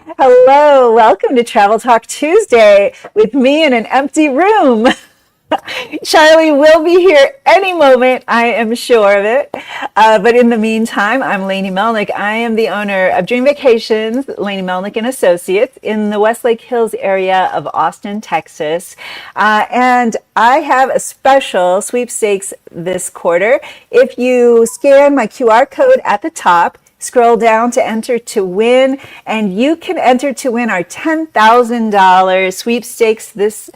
Hello, welcome to Travel Talk Tuesday with me in an empty room. Charlie will be here any moment, I am sure of it. But in the meantime, I'm Lainey Melnick. I am the owner of Dream Vacations, Lainey Melnick and Associates, in the Westlake Hills area of Austin, Texas. And I have a special sweepstakes this quarter. If you scan my QR code at the top, scroll down to enter to win, and you can enter to win our $10,000 sweepstakes this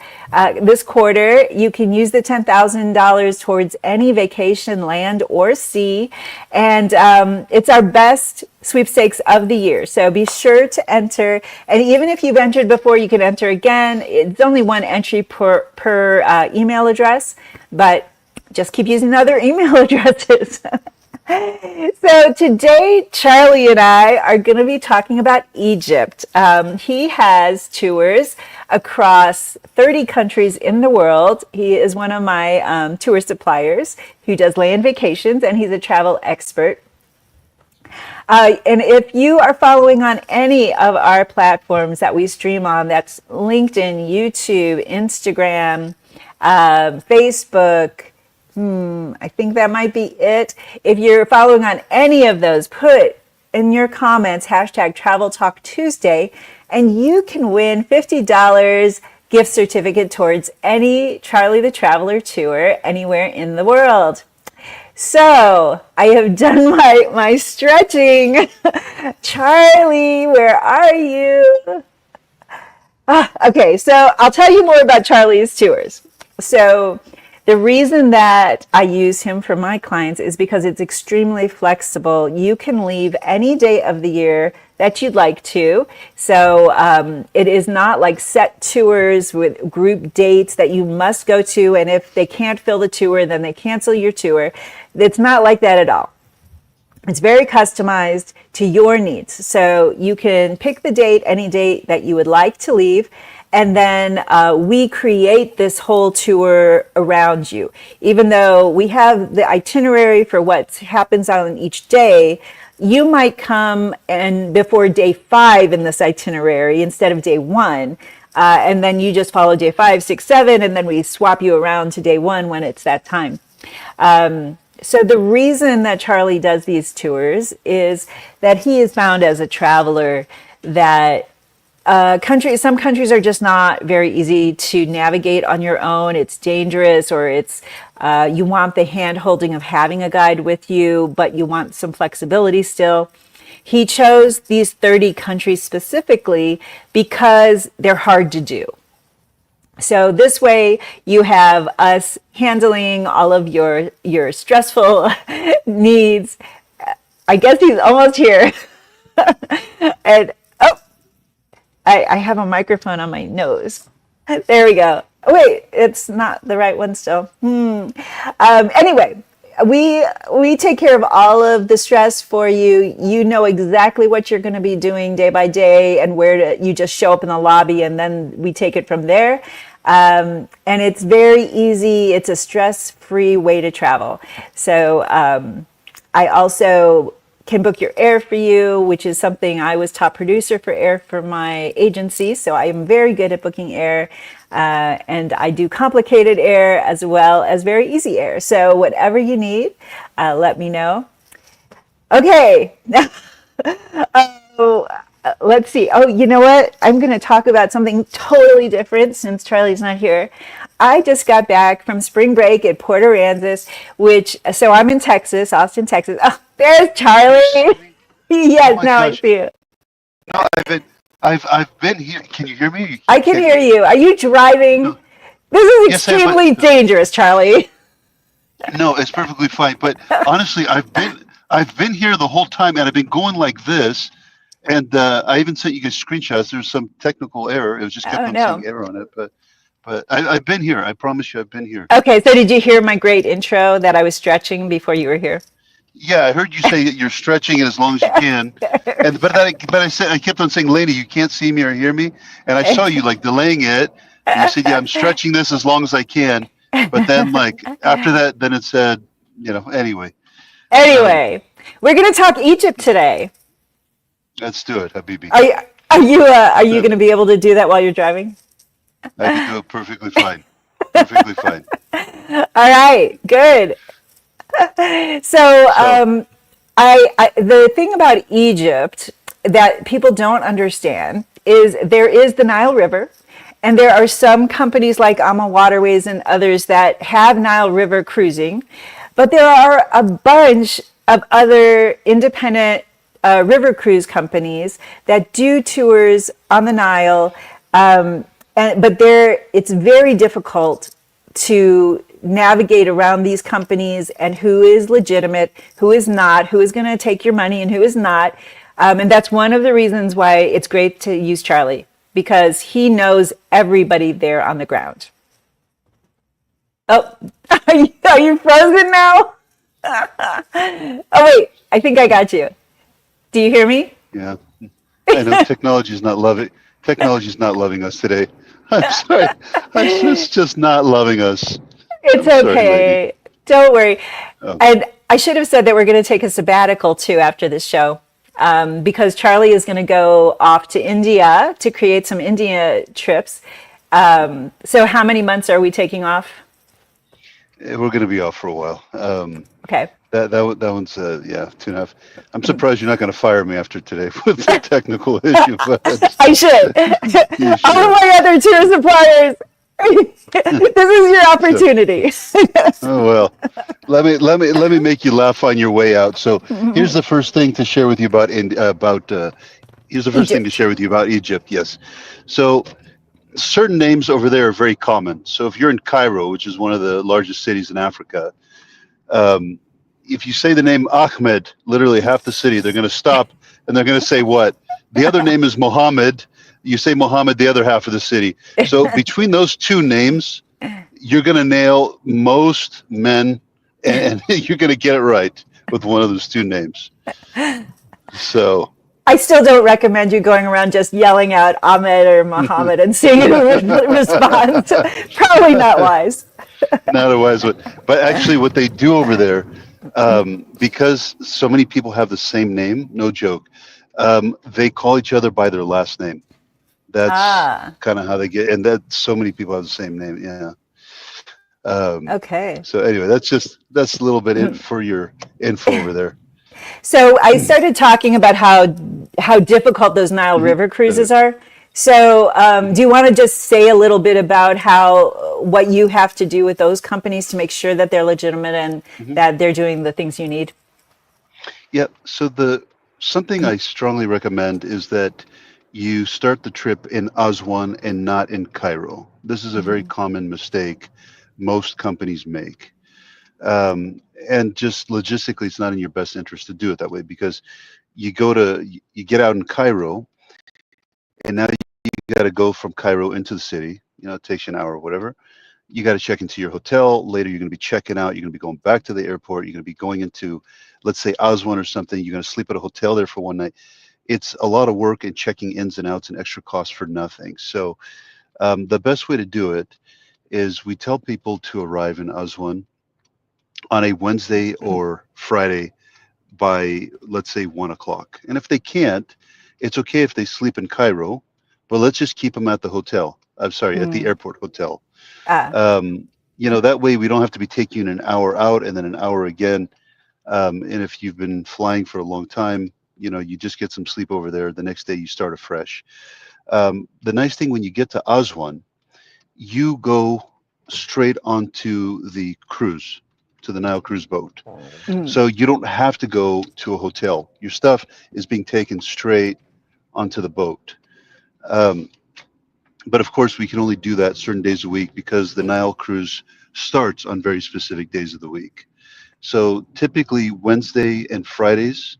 quarter. You can use the $10,000 towards any vacation, land or sea, and it's our best sweepstakes of the year. So be sure to enter, and even if you've entered before, you can enter again. It's only one entry per email address, but just keep using other email addresses. So today, Charlie and I are going to be talking about Egypt. He has tours across 30 countries in the world. He is one of my tour suppliers who does land vacations, and he's a travel expert. And if you are following on any of our platforms that we stream on, that's LinkedIn, YouTube, Instagram, Facebook, I think that might be it. If you're following on any of those, put in your comments hashtag Travel Talk Tuesday, and you can win $50 gift certificate towards any Charlie the Traveler tour anywhere in the world. So I have done my stretching. Charlie, where are you? Okay, so I'll tell you more about Charlie's tours. So the reason that I use him for my clients is because it's extremely flexible. You can leave any day of the year that you'd like to. So it is not like set tours with group dates that you must go to, and if they can't fill the tour, then they cancel your tour. It's not like that at all. It's very customized to your needs. So you can pick the date, any date that you would like to leave, and then we create this whole tour around you. Even though we have the itinerary for what happens on each day, you might come and before day 5 in this itinerary instead of day 1. And then you just follow day 5, 6, 7, and then we swap you around to day 1 when it's that time. So the reason that Charlie does these tours is that he is found as a traveler that some countries are just not very easy to navigate on your own. It's dangerous, or it's you want the hand holding of having a guide with you, but you want some flexibility still. He chose these 30 countries specifically because they're hard to do. So this way you have us handling all of your stressful needs. I guess he's almost here. And I have a microphone on my nose. There we go. Oh, wait, it's not the right one still. Anyway, we take care of all of the stress for you. You know exactly what you're going to be doing day by day, and you just show up in the lobby, and then we take it from there. And it's very easy. It's a stress-free way to travel. So I also can book your air for you, which is something I was top producer for air for my agency. So I am very good at booking air, and I do complicated air as well as very easy air. So whatever you need, let me know. Okay. Let's see. Oh, you know what? I'm going to talk about something totally different since Charlie's not here. I just got back from spring break at Port Aransas, so I'm in Texas, Austin, Texas. Oh, there's Charlie. Yes, Oh now I gosh. see you. No, I've been here. Can you hear me? I can Can't hear you. Are you driving? No. This is Yes, I am. extremely dangerous, Charlie. No, it's perfectly fine. But honestly, I've been here the whole time, and I've been going like this. And I even sent you guys screenshots. There's some technical error. It was just kept Oh, on saying no. error on it. But I've been here. I promise you, I've been here. Okay, so did you hear my great intro that I was stretching before you were here? Yeah, I heard you say that you're stretching it as long as you can. And I kept on saying, Lainey, you can't see me or hear me. And I saw you like delaying it. And you said, yeah, I'm stretching this as long as I can. But then like after that, then it said, anyway. So Anyway, we're going to talk Egypt today. let's do it, Habibi. Are you, Are you So going to be able to do that while you're driving? I can do it perfectly fine. Perfectly fine. All right, good. So, So the thing about Egypt that people don't understand is there is the Nile River, and there are some companies like Ama Waterways and others that have Nile River cruising, but there are a bunch of other independent river cruise companies that do tours on the Nile, but it's very difficult to navigate around these companies and who is legitimate, who is not, who is going to take your money and who is not. And that's one of the reasons why it's great to use Charlie, because he knows everybody there on the ground. Oh, are you frozen now? Oh, wait, I think I got you. Do you hear me? yeah, I know technology's not loving us today. I'm sorry. It's just not loving us. It's I'm sorry, lady. okay. Don't worry. Oh, And I should have said that we're going to take a sabbatical too after this show, because Charlie is going to go off to India to create some India trips. So, how many months are we taking off? we're going to be off for a while. Okay. That one's yeah, 2.5. I'm surprised you're not going to fire me after today with the technical issue, but I should. you All of should. my other tier suppliers. This is your So, opportunity. oh well, let me make you laugh on your way out. So here's the first thing to share with you here's the first thing to Egypt. share with you about Egypt. Yes, so certain names over there are very common. So if you're in Cairo, which is one of the largest cities in Africa, um, if you say the name Ahmed, literally half the city, they're going to stop and they're going to say what? The other name is Mohammed. You say Mohammed, the other half of the city. So between those two names, you're going to nail most men, and you're going to get it right with one of those two names. So I still don't recommend you going around just yelling out Ahmed or Muhammad and seeing who responds. Probably not wise. not a wise one. But actually, what they do over there, because so many people have the same name, no joke, they call each other by their last name. That's Ah, kind of how they get, and that so many people have the same name. Yeah. okay. So anyway, that's a little bit in for your info over there. So I started talking about how difficult those Nile Hmm. River Go ahead. cruises are. So do you want to just say a little bit about how what you have to do with those companies to make sure that they're legitimate and Hmm. that they're doing the things you need? Yeah. So the something I strongly recommend is that you start the trip in Aswan and not in Cairo. This is a very Hmm. common mistake most companies make. Um, and just logistically, it's not in your best interest to do it that way because you get out in Cairo and now you got to go from Cairo into the city. It takes you an hour or whatever. You got to check into your hotel. Later, you're going to be checking out. You're going to be going back to the airport. You're going to be going into, let's say, Aswan or something. You're going to sleep at a hotel there for one night. It's a lot of work and checking ins and outs and extra costs for nothing. So the best way to do it is we tell people to arrive in Aswan on a Wednesday or Friday by, let's say, 1 o'clock. And if they can't, it's okay if they sleep in Cairo, but let's just keep them at the hotel. I'm sorry, at the Mm. airport hotel. Ah, Um, that way we don't have to be taking an hour out and then an hour again. And if you've been flying for a long time, you just get some sleep over there. The next day you start afresh. The nice thing when you get to Aswan, you go straight onto the cruise, to the Nile cruise boat. mm. So you don't have to go to a hotel. Your stuff is being taken straight onto the boat. Um, but of course, we can only do that certain days a week because the Nile cruise starts on very specific days of the week. So typically, Wednesday and Fridays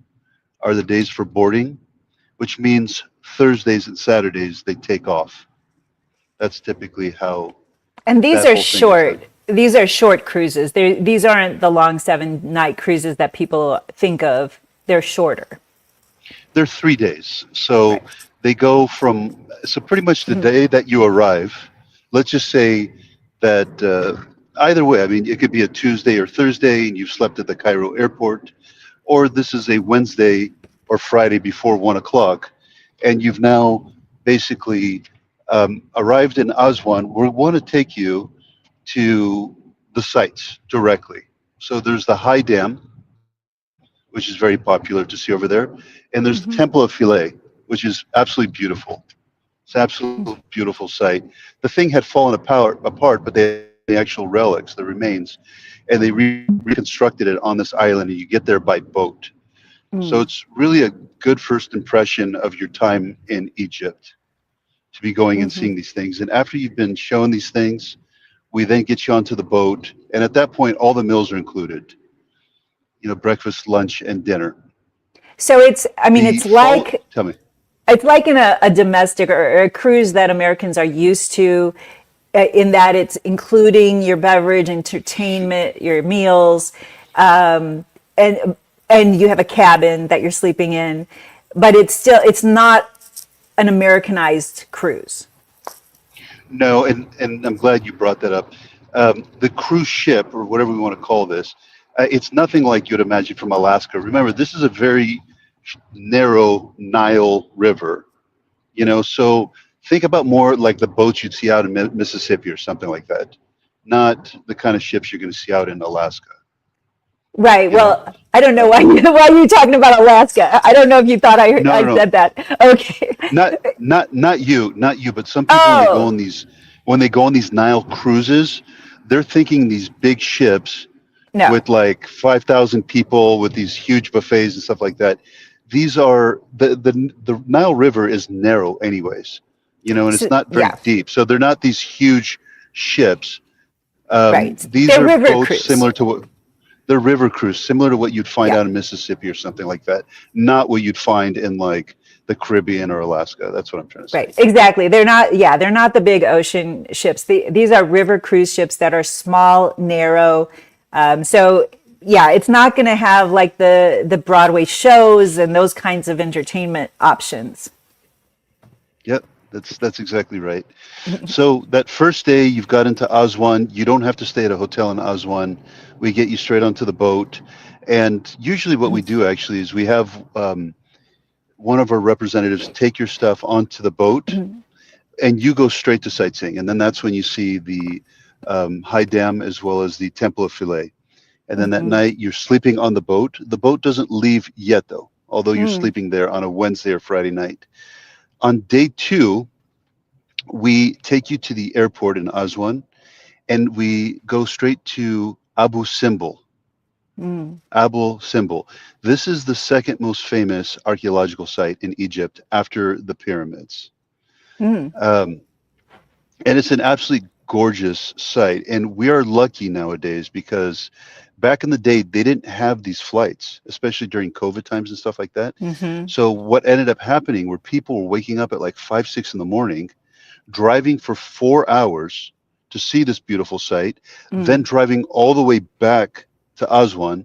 are the days for boarding, which means Thursdays and Saturdays they take off. That's typically how And these that are whole thing gets done. short. These are short cruises. These aren't the long 7 night cruises that people think of. They're shorter. They're 3 days. So Right. they go so pretty much the day that you arrive, let's just say that either way, I mean, it could be a Tuesday or Thursday and you've slept at the Cairo airport, or this is a Wednesday or Friday before 1 o'clock. and you've now basically arrived in Aswan. We want to take you to the sites directly. So there's the High Dam, which is very popular to see over there, and there's the Temple of Hmm. Philae, which is absolutely beautiful. It's an absolute beautiful site. The thing had fallen apart, but they have the actual relics, the remains, and they reconstructed it on this island, and you get there by boat. So Mm. it's really a good first impression of your time in Egypt to be going and Hmm. seeing these things. And after you've been shown these things, we then get you onto the boat, and at that point, all the meals are included. Breakfast, lunch, and dinner. So I mean, The fall. Tell me. it's like in a domestic or a cruise that Americans are used to, in that it's including your beverage, entertainment, your meals, and and you have a cabin that you're sleeping in, but it's not an Americanized cruise. No, and I'm glad you brought that up. The cruise ship, or whatever we want to call this, it's nothing like you'd imagine from Alaska. Remember, this is a very narrow Nile River. So think about more like the boats you'd see out in Mississippi or something like that, not the kind of ships you're going to see out in Alaska. Right. You know, Well, I don't know why why you're talking about Alaska. I don't know if you thought no, no, I no, said that. Okay. not you, but some people Oh, when they go on these Nile cruises, they're thinking these big ships no. with like 5,000 people with these huge buffets and stuff like that. These are the Nile River is narrow anyways, and it's So, not very yeah. deep. So they're not these huge ships. Right. These They're are river boats cruise. similar to what they're river cruise, similar to what you'd find Yeah. out in Mississippi or something like that. Not what you'd find in like the Caribbean or Alaska. That's what I'm trying to Right. say. Exactly. They're not. Yeah. They're not the big ocean ships. These are river cruise ships that are small, narrow. So yeah, it's not going to have like the Broadway shows and those kinds of entertainment options. Yep, that's exactly right. So that first day you've got into Aswan, you don't have to stay at a hotel in Aswan. We get you straight onto the boat. And usually what we do actually is we have one of our representatives take your stuff onto the boat and you go straight to sightseeing. And then that's when you see the High Dam as well as the Temple of Philae. And then that Hmm. night you're sleeping on the boat. The boat doesn't leave yet though, although you're Mm. sleeping there on a Wednesday or Friday night. On day two, we take you to the airport in Aswan and we go straight to Abu Simbel. Mm. Abu Simbel. This is the second most famous archaeological site in Egypt after the pyramids. Mm. Um, and it's an absolutely gorgeous site. And we are lucky nowadays because back in the day, they didn't have these flights, especially during COVID times and stuff like that. Hmm. So what ended up happening were people were waking up at like 5, 6 in the morning, driving for 4 hours to see this beautiful site, then Mm. driving all the way back to Aswan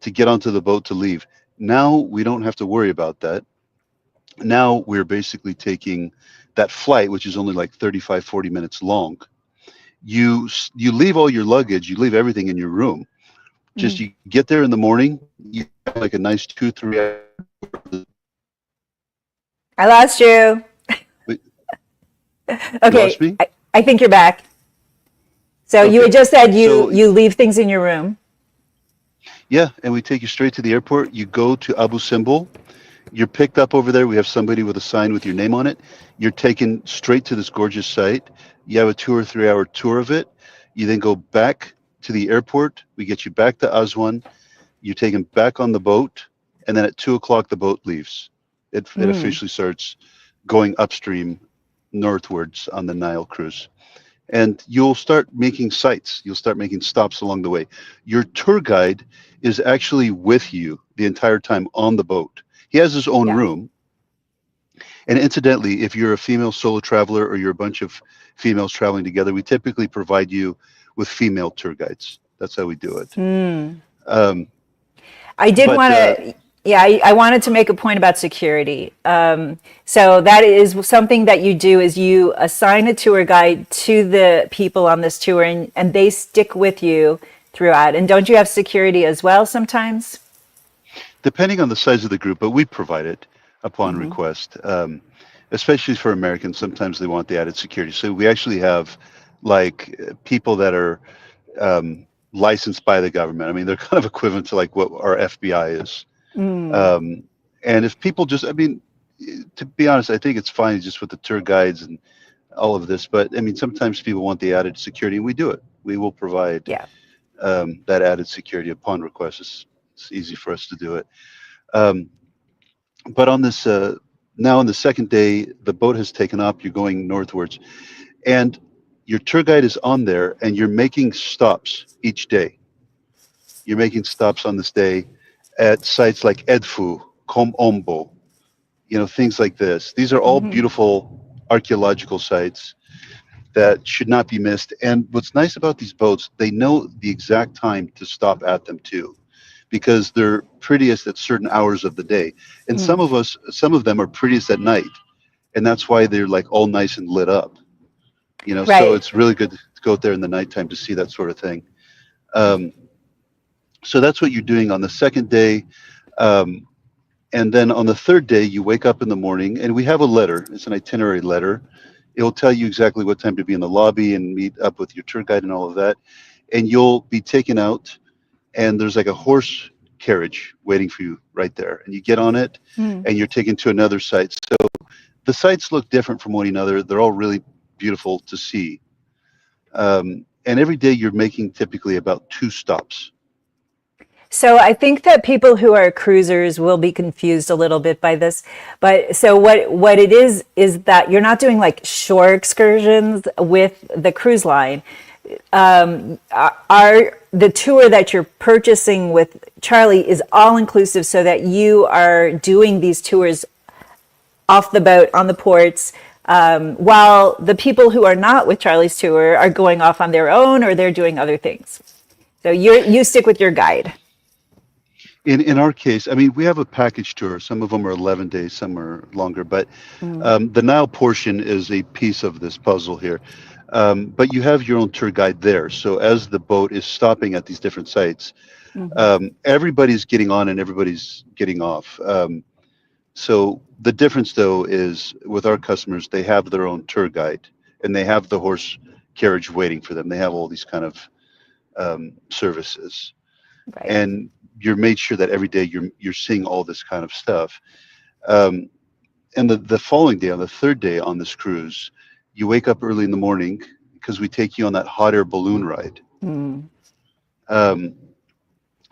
to get onto the boat to leave. Now we don't have to worry about that. Now we're basically taking that flight, which is only like 35, 40 minutes long. You leave all your luggage, you leave everything in your room. Just Mm. you get there in the morning, you have like a nice 2, 3 hours. I lost you. Wait, you lost Okay. me? I think you're back. So you had Okay. just said So you leave things in your room. yeah, and we take you straight to the airport. You go to Abu Simbel. You're picked up over there. We have somebody with a sign with your name on it. You're taken straight to this gorgeous site. You have a 2 or 3 hour tour of it. You then go back to the airport. We get you back to Aswan. You're taken back on the boat, and then at 2 o'clock the boat leaves. It Mm. officially starts going upstream northwards on the Nile cruise. And you'll start making sites. You'll start making stops along the way. Your tour guide is actually with you the entire time on the boat. He has his own Yeah. room. And incidentally, if you're a female solo traveler or you're a bunch of females traveling together, we typically provide you with female tour guides. That's how we do it. Mm. Um, I did but want to, yeah, I wanted to make a point about security. So that is something that you do is you assign a tour guide to the people on this tour and they stick with you throughout. And don't you have security as well sometimes? Depending on the size of the group, but we provide it upon Hmm. request. especially for Americans, sometimes they want the added security. So we actually have like people that are licensed by the government. I mean, they're kind of equivalent to like what our FBI is. Mm, Um, and if people just, I mean, to be honest, I think it's fine just with the tour guides and all of this. But I mean, sometimes people want the added security, and we do it. We will provide yeah. that added security upon request. It's easy for us to do it. Um, but on this, now on the second day, the boat has taken up. You're going northwards, and your tour guide is on there, and you're making stops each day. You're making stops on this day at sites like Edfu, Kom Ombo, things like this. These are all Hmm. beautiful archaeological sites that should not be missed. And what's nice about these boats, they know the exact time to stop at them too, because they're prettiest at certain hours of the day. And Mm, some of them are prettiest at night, and that's why they're like all nice and lit up. So right. it's really good to go out there in the nighttime to see that sort of thing. Um, so that's what you're doing on the second day. Um, and then on the third day, you wake up in the morning, and we have a letter. It's an itinerary letter. It will tell you exactly what time to be in the lobby and meet up with your tour guide and all of that. And you'll be taken out, and there's like a horse carriage waiting for you right there. And you get on it, Mm. and you're taken to another site. So the sites look different from one another. They're all really beautiful to see. And every day you're making typically about two stops. So I think that people who are cruisers will be confused a little bit by this. But so what it is that you're not doing like shore excursions with the cruise line. Are the tour that you're purchasing with Charlie is all inclusive so that you are doing these tours off the boat on the ports, while the people who are not with Charlie's tour are going off on their own or they're doing other things. So you stick with your guide. In our case, I mean, we have a package tour. Some of them are 11 days, some are longer, but Mm, the Nile portion is a piece of this puzzle here. But you have your own tour guide there. So as the boat is stopping at these different sites, mhm, everybody's getting on and everybody's getting off. So the difference, though, is with our customers, they have their own tour guide and they have the horse carriage waiting for them. They have all these kind of services, right. and you're made sure that every day you're seeing all this kind of stuff. Um, and the following day, on the third day on this cruise, you wake up early in the morning because we take you on that hot air balloon ride. Mm, Um,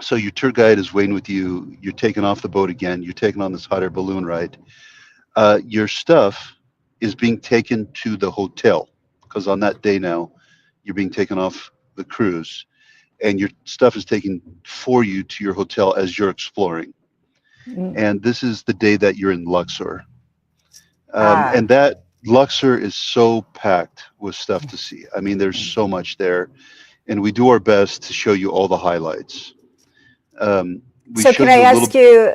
so your tour guide is waiting with you. You're taken off the boat again. You're taken on this hot air balloon ride. Your stuff is being taken to the hotel because on that day now, you're being taken off the cruise, and your stuff is taken for you to your hotel as you're exploring. mm. And this is the day that you're in Luxor. Ah, And that Luxor is so packed with stuff to see. I mean, there's so much there, and we do our best to show you all the highlights. Um, we so can showed I you a ask little. you,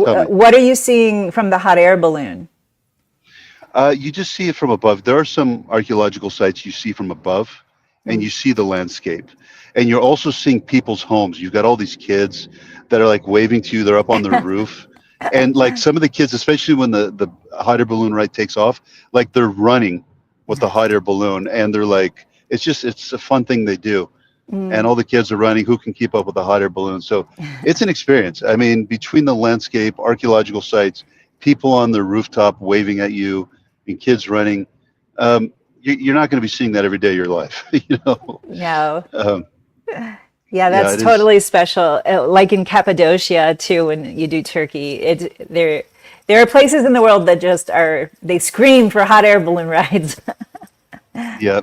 Tell me. what are you seeing from the hot air balloon? You just see it from above. There are some archaeological sites you see from above, and Mm. you see the landscape. And you're also seeing people's homes. You've got all these kids that are like waving to you. They're up on their roof. And like some of the kids, especially when the hot air balloon ride takes off, like they're running with the hot air balloon. And they're like, it's a fun thing they do. And Mm. all the kids are running. Who can keep up with the hot air balloon? So it's an experience. I mean, between the landscape, archaeological sites, people on the rooftop waving at you, and kids running, you're not going to be seeing that every day of your life. No. Um, Yeah, yeah, that's it is. totally special. Like in Cappadocia too, when you do Turkey, there are places in the world that just are they scream for hot air balloon rides. Yeah,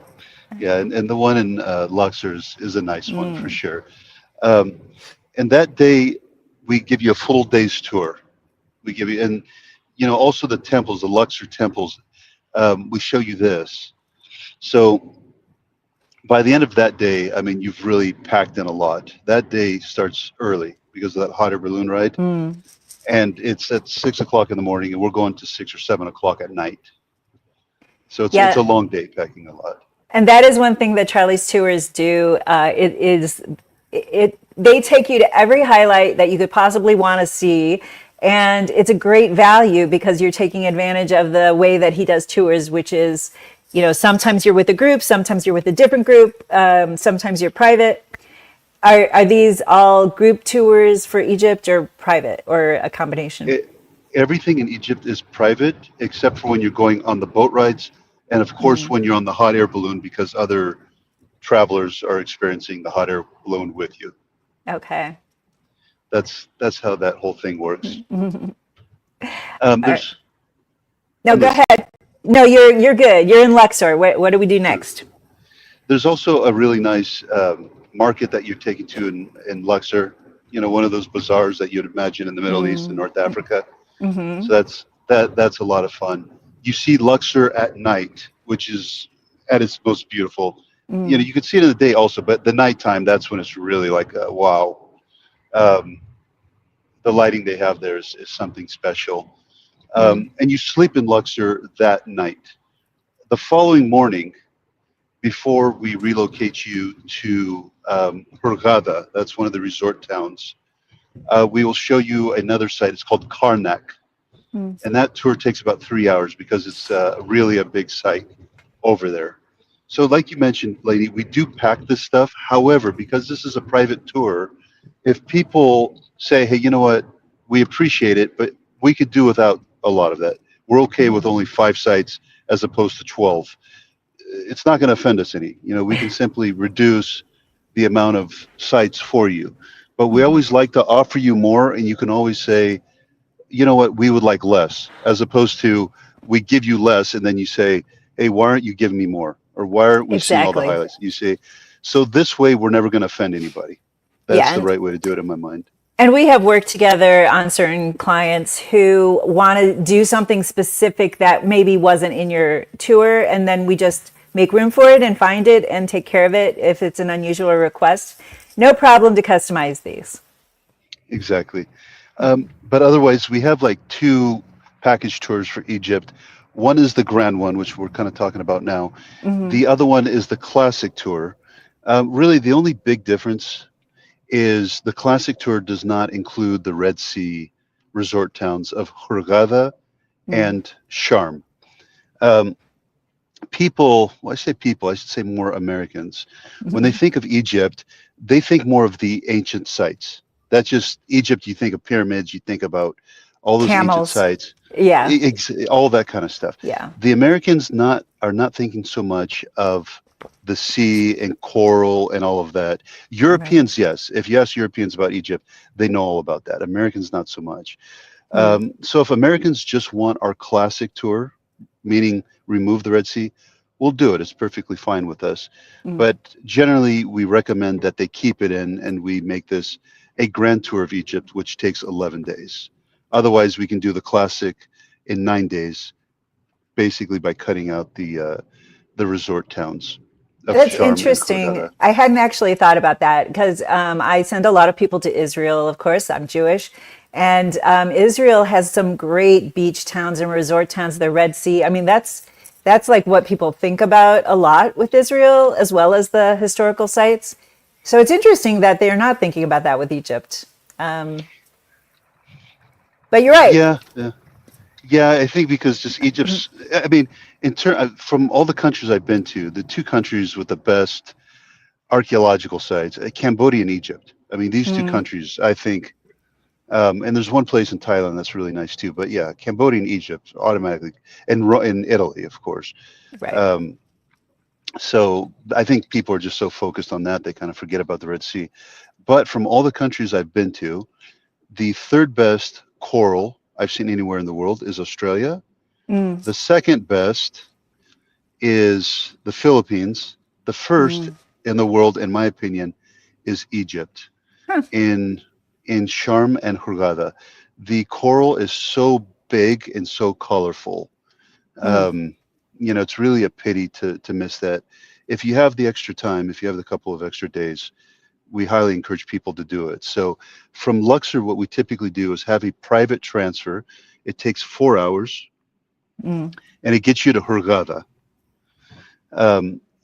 yeah, and the one in Luxor is a nice one for Mm. sure. Um, and that day, we give you a full day's tour. We give you, and also the temples, the Luxor temples. We show you this. So by the end of that day, I mean, you've really packed in a lot. That day starts early because of that hot air balloon ride, Mm. and it's at 6 o'clock in the morning, and we're going to 6 or 7 o'clock at night. So it's a Yeah, long day packing a lot. and that is one thing that Charlie's tours do. It they take you to every highlight that you could possibly want to see, And it's a great value because you're taking advantage of the way that he does tours, which is, sometimes you're with a group, sometimes you're with a different group, sometimes you're private. Are these all group tours for Egypt or private or a combination? It, everything in Egypt is private except for when you're going on the boat rides, and of course when you're on the hot air balloon because other travelers are experiencing the hot air balloon with you. Okay. That's how that whole thing works. All right. There's No, on go this. ahead. No, you're good. You're in Luxor. What do we do next? There's also a really nice market that you're taking to in Luxor. One of those bazaars that you'd imagine in the Middle East and North Africa. So that's a lot of fun. You see Luxor at night, which is at its most beautiful. You can see it in the day also, but the nighttime, that's when it's really like wow. Um, the lighting they have there is something special. And you sleep in Luxor that night. The following morning, before we relocate you to Hurghada, that's one of the resort towns, we will show you another site. It's called Karnak. And that tour takes about 3 hours because it's really a big site over there. So, like you mentioned, lady, we do pack this stuff. However, because this is a private tour, if people say, hey, you know what, we appreciate it, but we could do without a lot of that. We're okay with only 5 sites as opposed to 12. It's not going to offend us any. We can simply reduce the amount of sites for you. But we always like to offer you more, and you can always say, you know what, we would like less, as opposed to we give you less and then you say, hey, why aren't you giving me more? Or why aren't we seeing all the Exactly. highlights? You say, so this way we're never going to offend anybody. Yeah. That's the right way to do it in my mind. And we have worked together on certain clients who want to do something specific that maybe wasn't in your tour, and then we just make room for it and find it and take care of it if it's an unusual request. No problem to customize these. Exactly. But otherwise, we have like two package tours for Egypt. One is the grand one, which we're kind of talking about now. The other one is the classic tour. Really, the only big difference is the classic tour does not include the Red Sea resort towns of Hurghada and Sharm. Um, well, I say people, I should say more Americans, when they think of Egypt, they think more of the ancient sites. That's just Egypt. You think of pyramids, you think about all those ancient Camels. sites, Yeah. all that kind of stuff. Yeah. The Americans are not thinking so much of the sea and coral and all of that. Right. Europeans, yes. If you ask Europeans about Egypt, they know all about that. Americans, not so much. So if Americans just want our classic tour, meaning remove the Red Sea, we'll do it. It's perfectly fine with us. But generally, we recommend that they keep it in and we make this a grand tour of Egypt, which takes 11 days. Otherwise, we can do the classic in 9 days, basically by cutting out the resort towns of That's Sharm and interesting. Hurghada. I hadn't actually thought about that because I send a lot of people to Israel, of course. I'm Jewish. And Israel has some great beach towns and resort towns, the Red Sea. I mean, that's like what people think about a lot with Israel, as well as the historical sites. So it's interesting that they're not thinking about that with Egypt. Um, but you're right. Yeah, yeah. Yeah, I think because just Egypt's, I mean, from all the countries I've been to, the two countries with the best archaeological sites, Cambodia and Egypt. I mean, these two countries, I think, and there's one place in Thailand that's really nice too. But yeah, Cambodia and Egypt automatically, and in Italy, of course. Right. Um, so I think people are just so focused on that they kind of forget about the Red Sea. But from all the countries I've been to, the third best coral I've seen anywhere in the world is Australia. The second best is the Philippines. The first in the world, in my opinion, is Egypt. Huh. In Sharm and Hurghada, the coral is so big and so colorful. Um, it's really a pity to miss that. If you have the extra time, if you have the couple of extra days, we highly encourage people to do it. So from Luxor, what we typically do is have a private transfer. It takes 4 hours Mm. and it gets you to Hurghada.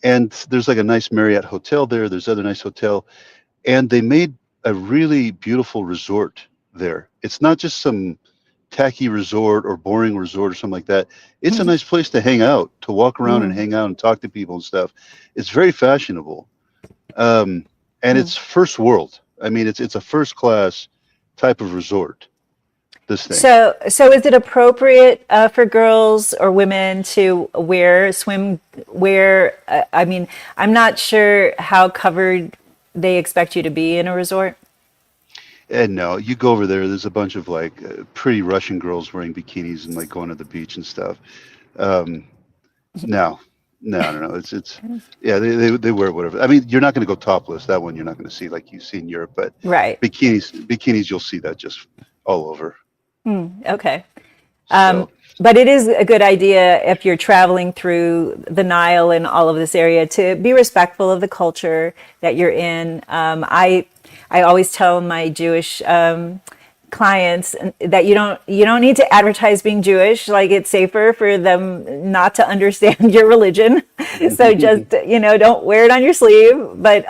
And there's like a nice Marriott hotel there. There's other nice hotel. And they made a really beautiful resort there. It's not just some tacky resort or boring resort or something like that. It's a nice place to hang out, to walk around and Mm, hang out and talk to people and stuff. It's very fashionable, um, and mm. it's first world. I mean, it's a first class type of resort. This thing. So is it appropriate for girls or women to wear swimwear? I mean, I'm not sure how covered they expect you to be in a resort. And no, you go over there. There's a bunch of like pretty Russian girls wearing bikinis and like going to the beach and stuff. Um, no, no. It's yeah. They wear whatever. I mean, you're not going to go topless. That one you're not going to see like you see in Europe. But Right. bikinis, you'll see that just all over. Okay. So But it is a good idea if you're traveling through the Nile and all of this area to be respectful of the culture that you're in. I always tell my Jewish clients that you don't need to advertise being Jewish. Like it's safer for them not to understand your religion. So just don't wear it on your sleeve. But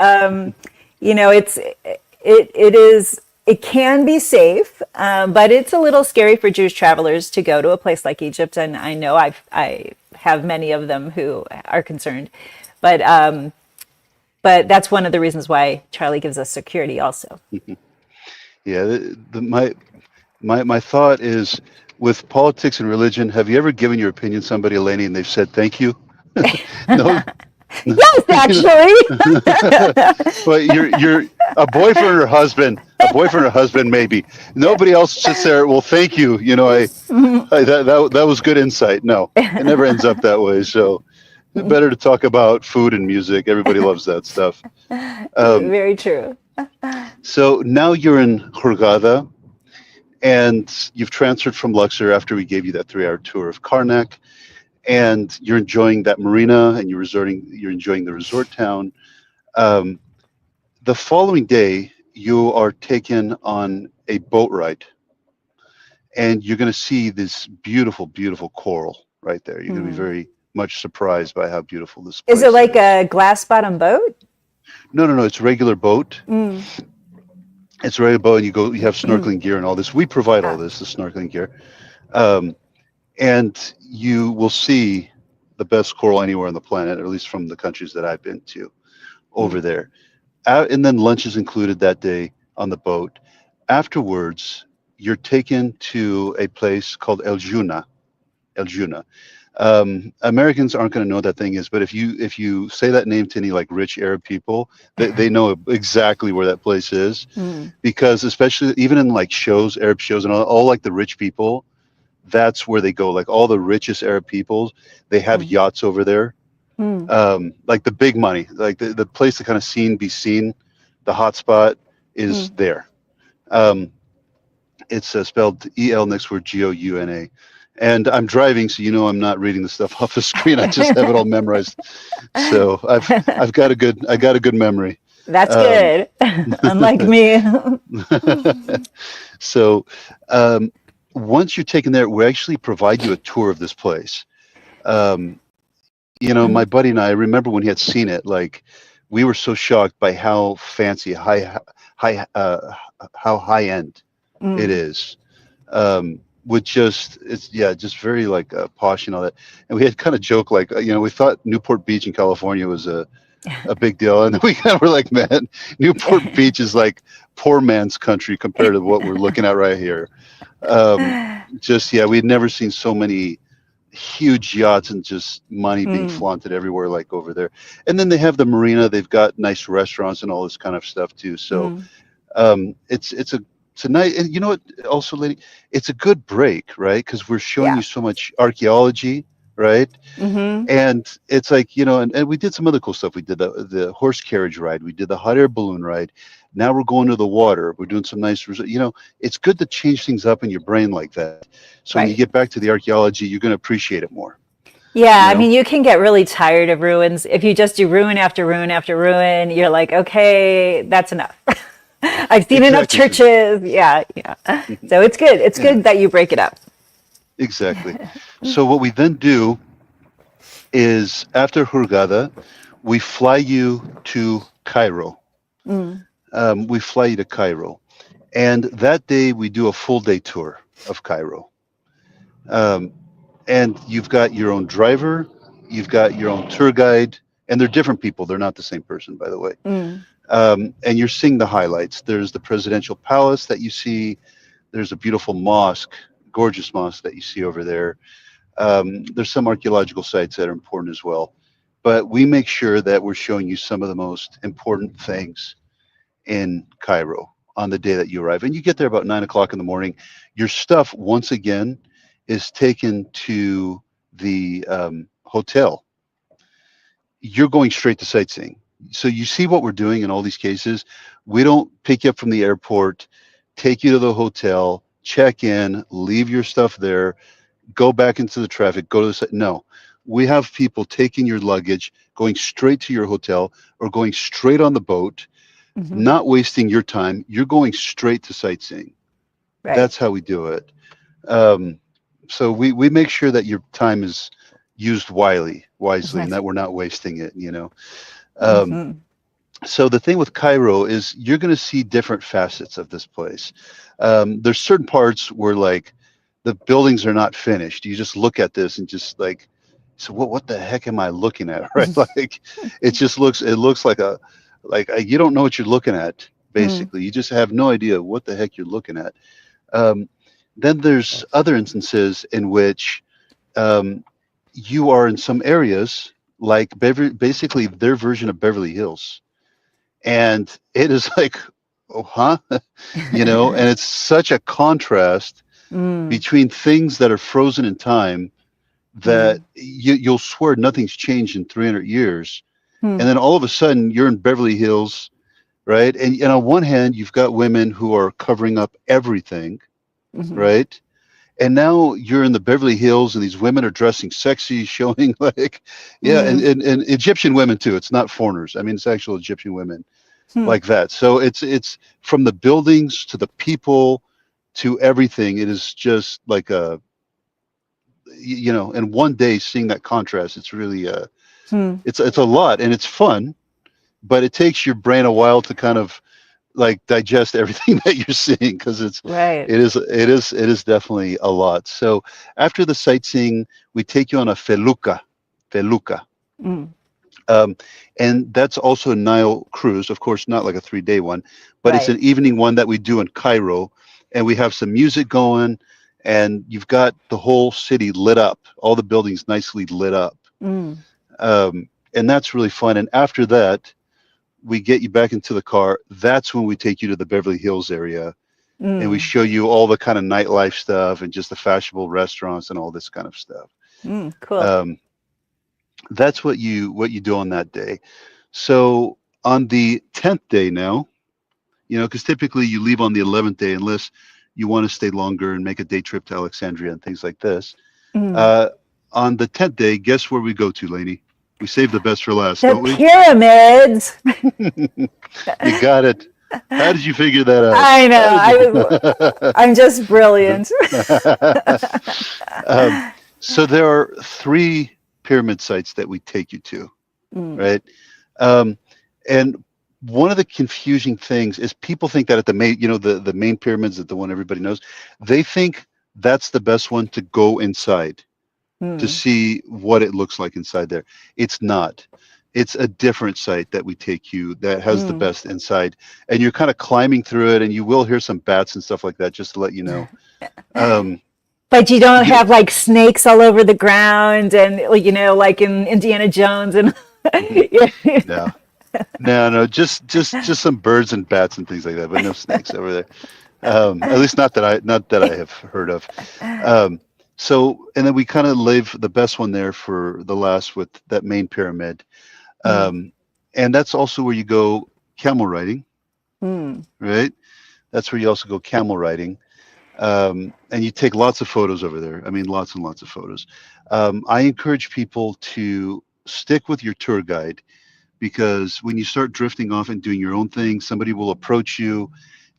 it can be safe, but it's a little scary for Jewish travelers to go to a place like Egypt, and I know I have many of them who are concerned, but that's one of the reasons why Charlie gives us security also. yeah, my thought is with politics and religion. Have you ever given your opinion to somebody, Lainey, and they've said thank you? No, Yes, you know, actually. but you're a boyfriend or husband maybe. Nobody else sits there. Well, thank you. That was good insight. No, it never ends up that way. So better to talk about food and music. Everybody loves that stuff. Um, Very true. so now you're in Hurghada, and you've transferred from Luxor after we gave you that 3-hour tour of Karnak, and you're enjoying that marina, and you're enjoying the resort town. Um, the following day, you are taken on a boat ride, and you're going to see this beautiful, beautiful coral right there. You're going to be very much surprised by how beautiful this Is it place like is. a glass bottom boat? No. It's a regular boat. It's a regular boat, and you have snorkeling gear and all this. We provide all Ah, this, the snorkeling gear. Um, and you will see the best coral anywhere on the planet, or at least from the countries that I've been to over there. And then lunch is included that day on the boat. Afterwards, you're taken to a place called El Juna. El Juna. Americans aren't going to know what that thing is, but if you say that name to any like rich Arab people, they know exactly where that place is, because especially even in like shows, Arab shows, and all like the rich people, that's where they go. Like all the richest Arab peoples, they have yachts over there. Like the big money, like the place to kind of be seen, the hot spot is there. Um, it's spelled EL next word Gouna. And I'm driving, so I'm not reading the stuff off the screen. I just have it all memorized. So I got a good memory. that's Um, good. Unlike me. so um, once you're taken there, we actually provide you a tour of this place. Um, my buddy and I remember when he had seen it, like we were so shocked by how fancy, high, how high end it is. With just very like posh and all that. And we had kind of joked like, we thought Newport Beach in California was a big deal, and we kind of were like, man, Newport Beach is like poor man's country compared to what we're looking at right here. We'd never seen so many huge yachts and just money being flaunted everywhere like over there. And then they have the marina. They've got nice restaurants and all this kind of stuff too. So it's a nice, and you know what? Also, lady, it's a good break, right? Because we're showing you Yeah. so much archaeology, right? And it's like and we did some other cool stuff. We did the horse carriage ride. We did the hot air balloon ride. Now we're going to the water. We're doing some nice, it's good to change things up in your brain like that. So when you Right. get back to the archaeology, you're going to appreciate it more. Yeah, You I know? mean, you can get really tired of ruins. If you just do ruin after ruin after ruin, you're like, okay, that's enough. I've seen enough Exactly. churches. Yeah, yeah. So it's good. It's Yeah, good that you break it up. exactly. So what we then do is after Hurghada, we fly you to Cairo. We fly you to Cairo. And that day we do a full day tour of Cairo. Um, and you've got your own driver, you've got your own tour guide, and they're different people. They're not the same person, by the way. Mm. And you're seeing the highlights. There's the presidential palace that you see. There's a beautiful mosque, gorgeous mosque that you see over there. There's some archaeological sites that are important as well. But we make sure that we're showing you some of the most important things in Cairo on the day that you arrive. And you get there about 9 o'clock in the morning. Your stuff, once again, is taken to the hotel. You're going straight to sightseeing. So you see what we're doing in all these cases. We don't pick you up from the airport, take you to the hotel, check in, leave your stuff there, go back into the traffic, go to the site. No, we have people taking your luggage, going straight to your hotel or going straight on the boat, Hmm. not wasting your time. You're going straight to sightseeing. Right. That's how we do it. Um, so we make sure that your time is used wisely, and that we're not wasting it, you know. Um, Hmm. so the thing with Cairo is you're going to see different facets of this place. There's certain parts where like the buildings are not finished. You just look at this and just like, so what the heck am I looking at? Right? Like it looks like you don't know what you're looking at. Mm. Basically, you just have no idea what the heck you're looking at. Um, then there's other instances in which um, you are in some areas like basically their version of Beverly Hills, and it is like, oh, huh, you know, and it's such a contrast Mm. between things that are frozen in time that Mm. you'll swear nothing's changed in 300 years, and Mm. then all of a sudden you're in Beverly Hills, right? And on one hand, you've got women who are covering up everything, Hmm. right? And now you're in the Beverly Hills, and these women are dressing sexy, showing like, yeah, Mm. and Egyptian women too. It's not foreigners. I mean, it's actual Egyptian women Hmm. like that. So it's from the buildings to the people to everything. It is just like you know, in one day seeing that contrast. It's really Hmm. it's a lot, and it's fun, but it takes your brain a while to kind of like digest everything that you're seeing because Right. it is definitely a lot. So after the sightseeing, we take you on a feluca, Mm. um, and that's also a Nile cruise. Of course, not like a 3 day one, but it's Right. an evening one that we do in Cairo, and we have some music going, and you've got the whole city lit up, all the buildings nicely lit up, Mm. and that's really fun. And after that, we get you back into the car. That's when we take you to the Beverly Hills area and we Mm. show you all the kind of nightlife stuff and just the fashionable restaurants and all this kind of stuff. Mm. Cool. Um, that's what you do on that day. So on the 10th day now, you know, because typically you leave on the 11th day unless you want to stay longer and make a day trip to Alexandria and things like this. Mm. Uh, on the 10th day, guess where we go to, Lainey? We save the best for last, The don't we? pyramids. You got it. How did you figure that out? I know. How did I'm just brilliant. you? um, so there are three pyramid sites that we take you to, Mm. right? Um, and one of the confusing things is people think that at the main, you know, the main pyramids, that the one everybody knows, they think that's the best one to go inside to Mm. see what it looks like inside there. It's not. It's a different site that we take you that has the Mm. best inside, and you're kind of climbing through it, and you will hear some bats and stuff like that, just to let you know. Um, But you don't you, have like snakes all over the ground and like in Indiana Jones and yeah. no, no, just some birds and bats and things like that, but no snakes over there. At least not that I have heard of. Um, so, and then we kind of leave the best one there for the last with that main pyramid. Mm. Um, and that's also where you go camel riding, Mm. right? That's where you also go camel riding. And you take lots of photos over there. I mean, lots and lots of photos. I encourage people to stick with your tour guide because when you start drifting off and doing your own thing, somebody will approach you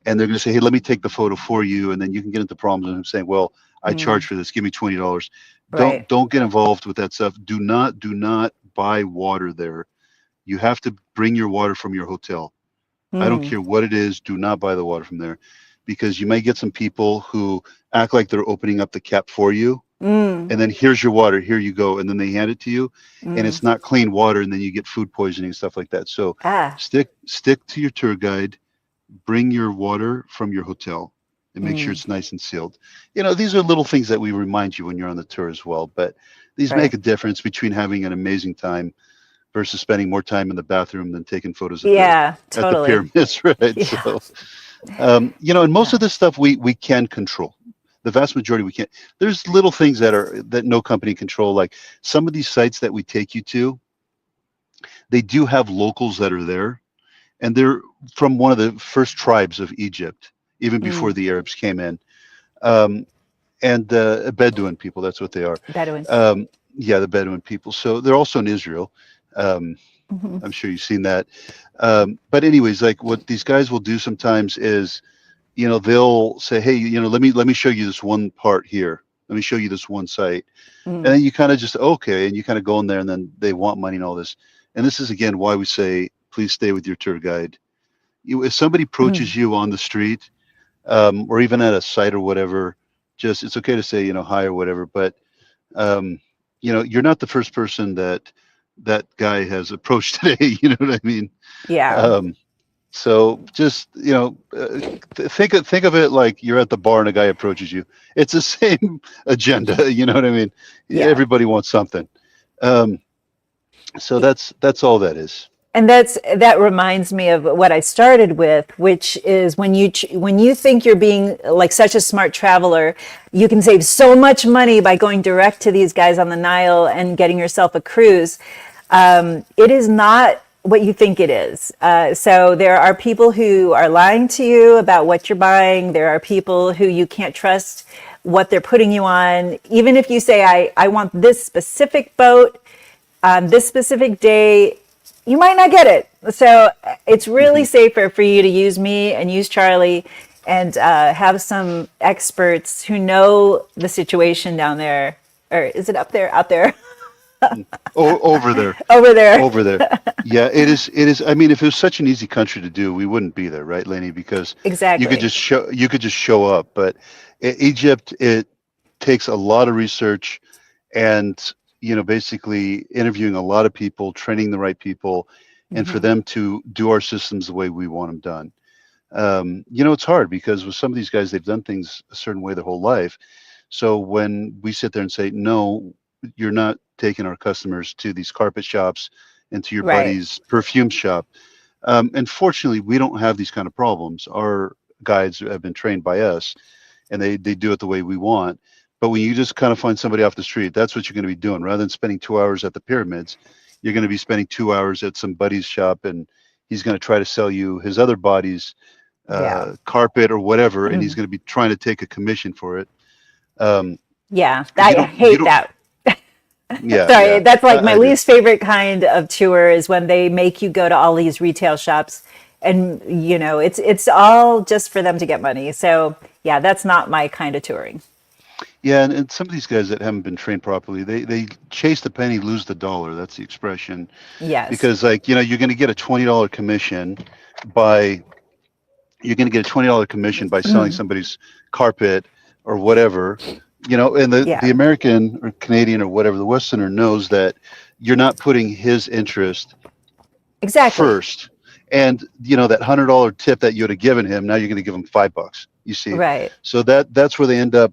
and they're going to say, "Hey, let me take the photo for you," and then you can get into problems of them saying, "Well, I charge Mm. for this. Give me $20." Right. Don't get involved with that stuff. Do not buy water there. You have to bring your water from your hotel. I don't Mm. care what it is. Do not buy the water from there because you might get some people who act like they're opening up the cap for you, Mm, and then here's your water, here you go, and then they hand it to you, and mm. it's not clean water, and then you get food poisoning and stuff like that. So Ah, stick to your tour guide, bring your water from your hotel, and make sure mm, it's nice and sealed. These are little things that we remind you when you're on the tour as well, but these make right. a difference between having an amazing time versus spending more time in the bathroom than taking photos Yeah, at the totally. pyramids, right? Yeah. So, and most Yeah. of this stuff we can control. The vast majority we can't. There's little things that no company control. Like some of these sites that we take you to, they do have locals that are there, and they're from one of the first tribes of Egypt, even before Mm. the Arabs came in. Um, and Bedouin people, that's what they are. Bedouins. Um, yeah, the Bedouin people. So they're also in Israel. Um, Hmm. I'm sure you've seen that. But anyways, like what these guys will do sometimes is, they'll say, hey, let me show you this one part here. Let me show you this one site. And Mm. then you kind of just, okay, and you kind of go in there, and then they want money and all this. And this is again why we say, please stay with your tour guide. If somebody Mm. approaches you on the street, or even at a site or whatever, just it's okay to say, hi or whatever. But you're not the first person that guy has approached today. You know what I mean? Yeah. Um, so just think of it like you're at the bar and a guy approaches you. It's the same agenda. You know what I mean? Yeah. Everybody wants something. Um, so that's all that is. And that reminds me of what I started with, which is when you think you're being like such a smart traveler, you can save so much money by going direct to these guys on the Nile and getting yourself a cruise. It is not what you think it is. So there are people who are lying to you about what you're buying. There are people who you can't trust what they're putting you on. Even if you say, I want this specific boat on this specific day, you might not get it. So it's really Hmm. safer for you to use me and use Charlie and have some experts who know the situation down there. Or is it up there? Out there? Over there. Over there. Over there. Yeah, it is. It is. I mean, if it was such an easy country to do, we wouldn't be there, right, Lainey? Because Exactly. you could just show up. But Egypt, it takes a lot of research, and basically interviewing a lot of people, training the right people, and for Hmm. them to do our systems the way we want them done. It's hard because with some of these guys, they've done things a certain way their whole life. So when we sit there and say, no, you're not taking our customers to these carpet shops and to your Right. buddy's perfume shop. And fortunately, we don't have these kind of problems. Our guides have been trained by us, and they do it the way we want. But when you just kind of find somebody off the street, that's what you're going to be doing. Rather than spending 2 hours at the pyramids, you're going to be spending 2 hours at some buddy's shop, and he's going to try to sell you his other body's Yeah. carpet or whatever, and he's going to be trying to take a commission for it. Um, Yeah. you I don't, you hate don't, that. yeah, Sorry, yeah, that's like my I do. least favorite kind of tour is when they make you go to all these retail shops and it's all just for them to get money. So, yeah, that's not my kind of touring. Yeah, and some of these guys that haven't been trained properly, they chase the penny, lose the dollar. That's the expression. Yes. Because like, you're going to get a $20 commission by selling somebody's carpet or whatever. And the Yeah. American or Canadian or whatever, the Westerner knows that you're not putting his interest Exactly. first. And that $100 tip that you would have given him, now you're going to give him $5. You see, Right. so that's where they end up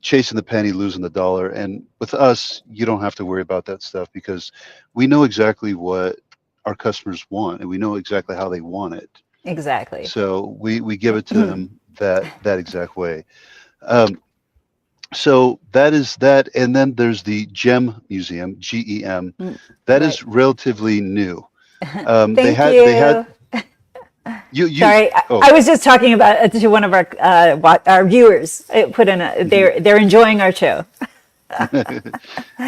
chasing the penny, losing the dollar. And with us, you don't have to worry about that stuff because we know exactly what our customers want, and we know exactly how they want it. Exactly. So we give it to them that exact way. Um, so that is that, and then there's the Gem Museum, GEM. Mm, That right. is relatively new. They Thank had you. you. Sorry, Oh, I was just talking about to one of our viewers. I put in mhm. they're enjoying our show.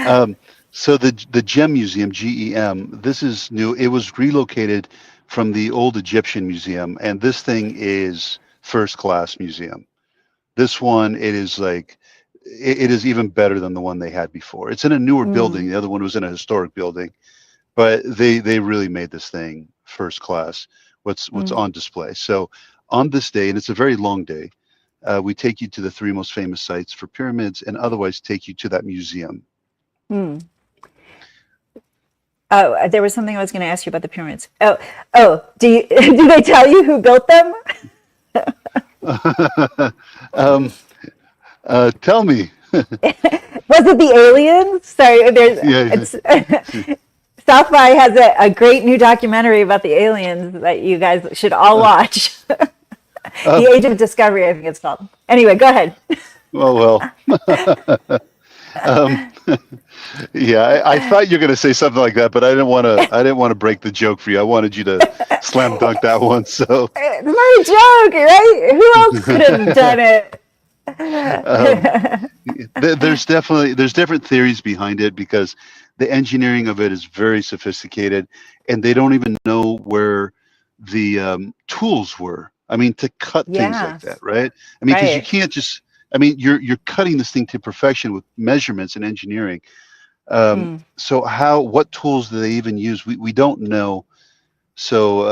um, so the Gem Museum, GEM. This is new. It was relocated from the old Egyptian museum, and this thing is first class museum. This one, it is like it is even better than the one they had before. It's in a newer building. Mm, The other one was in a historic building, but they really made this thing first class. What's mm, on display. So on this day, and it's a very long day, we take you to the three most famous sites for pyramids, and otherwise take you to that museum. Hmm. Oh, there was something I was going to ask you about the pyramids. Oh, do they tell you who built them? um, Tell me. Was it the aliens? Sorry, Yeah. it's South by has a great new documentary about the aliens that you guys should all watch. Uh, The Age of Discovery, I think it's called. Anyway, go ahead. well. um, yeah, I thought you were going to say something like that, but I didn't want to. I didn't want to break the joke for you. I wanted you to slam dunk that one. So It's not a joke, right? Who else could have done it? um, there's different theories behind it because the engineering of it is very sophisticated, and they don't even know where the tools were. I mean, to cut things like Yeah, that, right? I mean, because you right. can't just. I mean, you're cutting this thing to perfection with measurements and engineering. Mm, So what tools do they even use? We don't know. So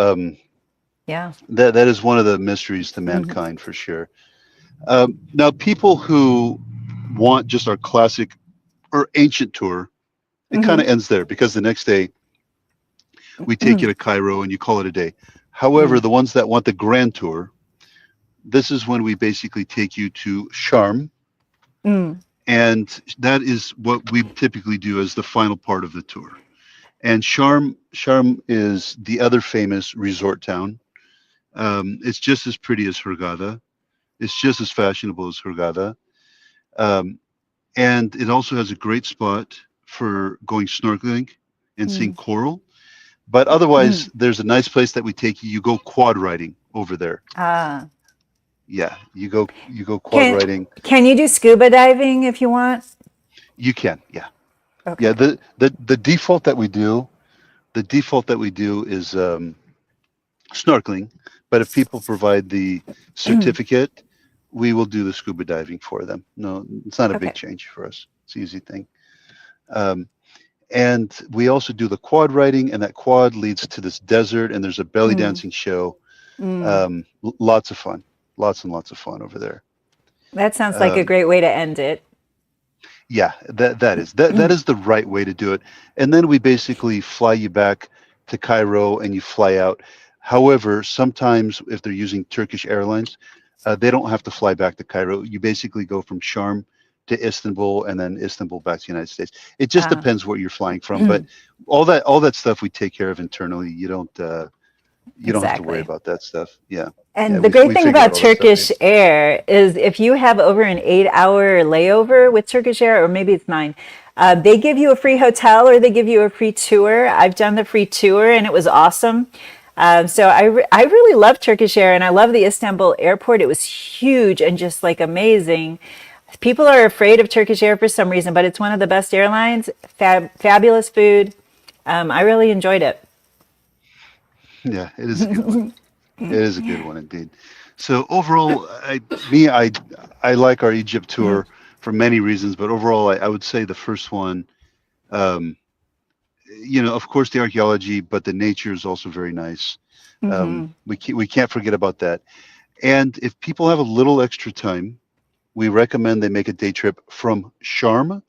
yeah. that is one of the mysteries to Hmm. mankind for sure. Now, people who want just our classic or ancient tour, it kind Hmm. of ends there because the next day we take you Mm, to Cairo and you call it a day. However, the ones that want the grand tour, this is when we basically take you to Sharm, mm, and that is what we typically do as the final part of the tour. And Sharm is the other famous resort town. It's just as pretty as Hurghada. It's just as fashionable as Hurghada. Um, and it also has a great spot for going snorkeling and seeing mm, coral. But otherwise, mm. there's a nice place that we take you. You go quad riding over there. Ah, Yeah, you go quad can riding. can you do scuba diving if you want? You can, yeah, yeah. Okay. The default that we do is snorkeling. But if people provide the certificate, we will do the scuba diving for them. No, it's not a big Okay. change for us. It's an easy thing. Um, and we also do the quad riding, and that quad leads to this desert, and there's a belly Mm, dancing show. mm. Lots of fun, lots and lots of fun over there. That sounds like a Um, great way to end it. yeah, that is the right way to do it. And then we basically fly you back to Cairo, and you fly out. However, sometimes if they're using Turkish Airlines, they don't have to fly back to Cairo. You basically go from Sharm to Istanbul, and then Istanbul back to the United States. It just Ah, depends what you're flying from, but all that stuff we take care of internally. You don't have to worry exactly. about that stuff. Yeah, yeah, And the we great we thing figure out about all that stuff. Turkish Air is if you have over an 8 hour layover with Turkish Air, or maybe it's 9, they give you a free hotel or they give you a free tour. I've done the free tour and it was awesome. So I really love Turkish Air and I love the Istanbul airport. It was huge and just like amazing. People are afraid of Turkish Air for some reason, but it's one of the best airlines. Fabulous food. I really enjoyed it. Yeah, it is a good one. It is a good one indeed. So overall, I like our Egypt tour for many reasons, but overall, I would say the first one, um, of course, the archaeology, but the nature is also very nice. Hmm. We can't forget about that. And if people have a little extra time, we recommend they make a day trip from Sharm